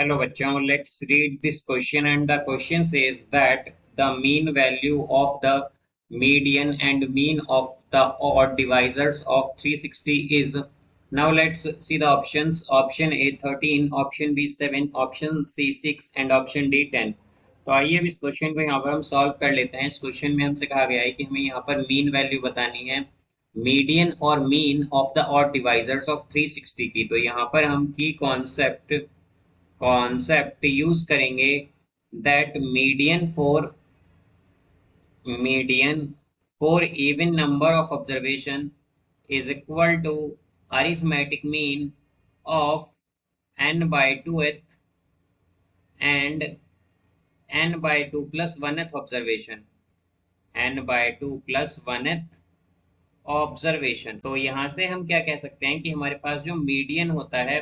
Hello bachcho, let's read this question, and the question says that the mean value of the median and mean of the odd divisors of 360 is. Now let's see the options. Option A 13, option B 7, option C 6 and option D 10. तो आइए अब इस question को यहाँ पर हम solve कर लेते हैं। इस क्वेश्चन में हमसे कहा गया है कि हमें यहाँ पर मीन वैल्यू बतानी है, मीडियन और mean of the odd divisors of 360 की। तो यहाँ पर हम की कॉन्सेप्ट यूज करेंगे that median for even number of observation is equal to arithmetic mean of n by 2th and n by 2 plus 1th observation, n by 2 plus 1th observation. तो यहां से हम क्या कह सकते हैं कि हमारे पास जो मीडियन होता है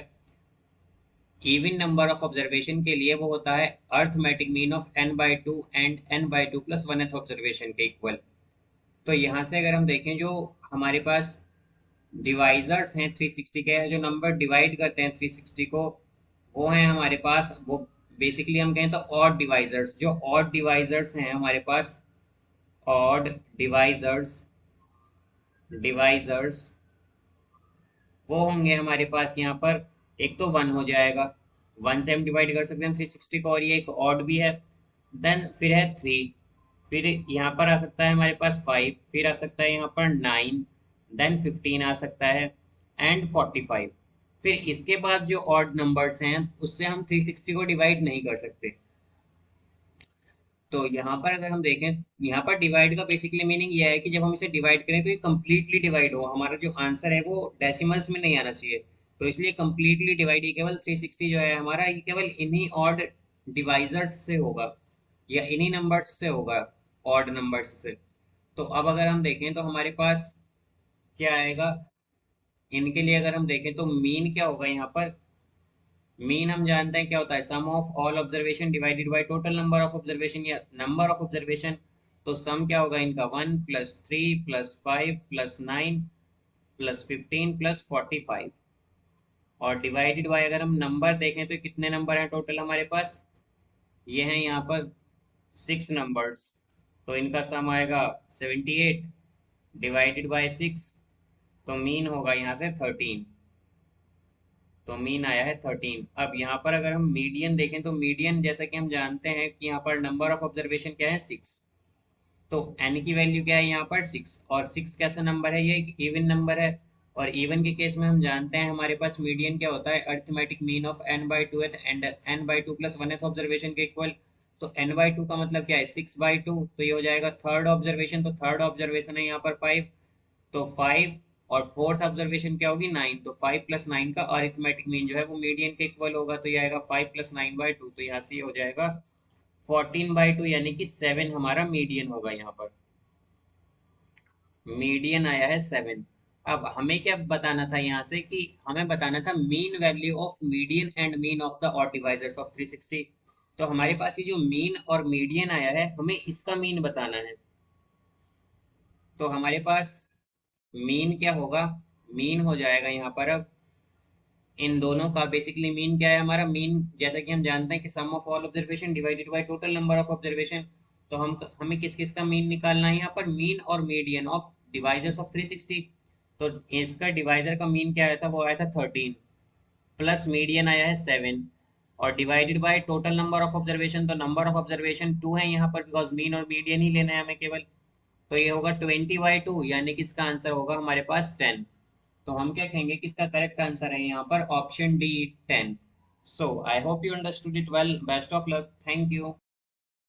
इवन नंबर ऑफ ऑब्जर्वेशन के लिए, वो होता है arithmetic mean of n by two and n by two plus 1th observation के इक्वल। तो यहाँ से अगर हम देखें, जो हमारे पास डिवाइजर्स हैं 360 के, जो नंबर डिवाइड करते हैं 360 को, वो हैं हमारे पास, वो बेसिकली हम कहें तो ऑड डिवाइजर्स। जो ऑड डिवाइजर्स हैं हमारे पास, ऑड डिवाइजर्स डिवाइजर्स वो होंगे हमारे पास यहाँ पर। एक तो 1 हो जाएगा, 1 से हम डिवाइड कर सकते हैं 360 को, और ये एक ऑड भी है। देन फिर है 3, फिर यहाँ पर आ सकता है हमारे पास 5, फिर आ सकता है यहाँ पर 9, देन 15 आ सकता है एंड 45। फिर इसके बाद जो ऑड नंबर्स हैं उससे हम 360 को डिवाइड नहीं कर सकते। तो यहाँ पर अगर हम देखें, यहाँ पर डिवाइड का बेसिकली मीनिंग ये है कि जब हम इसे डिवाइड करें तो ये कंप्लीटली डिवाइड हो, हमारा जो आंसर है वो डेसिमल्स में नहीं आना चाहिए। तो इसलिए कंप्लीटली डिवाइड, ये केवल 360 जो है हमारा, ये केवल इन्हीं ऑड डिवाइजर्स से होगा या इन्हीं नंबर्स से होगा, ऑड नंबर्स से। तो अब अगर हम देखें तो हमारे पास क्या आएगा, इनके लिए अगर हम देखें तो मीन क्या होगा यहाँ पर। मीन हम जानते हैं क्या होता है, sum of all observation divided by total number of observation या नंबर ऑफ ऑब्जर्वेशन। तो सम क्या होगा इनका, 1 plus 3 plus 5 plus 9 plus 15 plus 45। और डिवाइडेड बाय अगर हम नंबर देखें तो कितने नंबर हैं टोटल हमारे पास, ये हैं यहाँ पर 6 नंबर्स। तो इनका सम आएगा 78 डिवाइडेड बाय 6, तो मीन होगा यहाँ से 13। तो मीन आया है 13। अब यहाँ पर अगर हम मीडियन देखें तो मीडियन, जैसा कि हम जानते हैं कि यहाँ पर नंबर ऑफ ऑब्जर्वेशन क्या है 6, तो n की वैल्यू क्या है यहाँ पर 6, और 6 कैसा नंबर है, ये एक इवन नंबर है। और इवन के केस में हम जानते हैं हमारे पास मीडियन क्या होता है, arithmetic mean of n by two and n by two plus 1th observation के इक्वल। तो n बाई टू का मतलब क्या है, 6 बाई टू, तो ये हो जाएगा थर्ड ऑब्जर्वेशन। तो थर्ड ऑब्जर्वेशन है यहाँ पर 5, तो 5, और फोर्थ ऑब्जर्वेशन क्या होगी 9, तो 5 प्लस 9 का अरिथमेटिक मीन जो है वो मीडियन के इक्वल होगा। तो ये आएगा 5 प्लस 9 बाई टू, तो यहाँ से ये हो जाएगा 14 बाई टू, यानी कि 7 हमारा मीडियन होगा। यहाँ पर मीडियन आया है 7। अब हमें क्या बताना था यहाँ से, कि हमें बताना था mean value of median and mean of the odd divisors of 360। तो हमारे पास ये जो मीन और मीडियन आया है, हमें इसका मीन बताना है। तो हमारे पास मीन क्या होगा, मीन हो जाएगा यहाँ पर, अब इन दोनों का बेसिकली मीन क्या है हमारा, मीन जैसा कि हम जानते हैं कि sum of all observation divided by total number of observation. तो हमें किस किस का मीन निकालना है यहाँ पर, मीन और मीडियन ऑफ डिवाइजर्स ऑफ 360। तो इसका डिवाइजर का मीन क्या आया था, वो आया था 13, प्लस मीडियन आया है 7, और divided by total number of observation. तो नंबर ऑफ ऑब्जर्वेशन 2 है यहाँ पर, बिकॉज मीन और मीडियन ही लेना है हमें केवल। तो ये होगा 20/2, यानी कि इसका आंसर होगा हमारे पास 10। तो हम क्या कहेंगे कि इसका करेक्ट आंसर है यहाँ पर option D 10। So I hope you understood it well. Best of luck, thank you.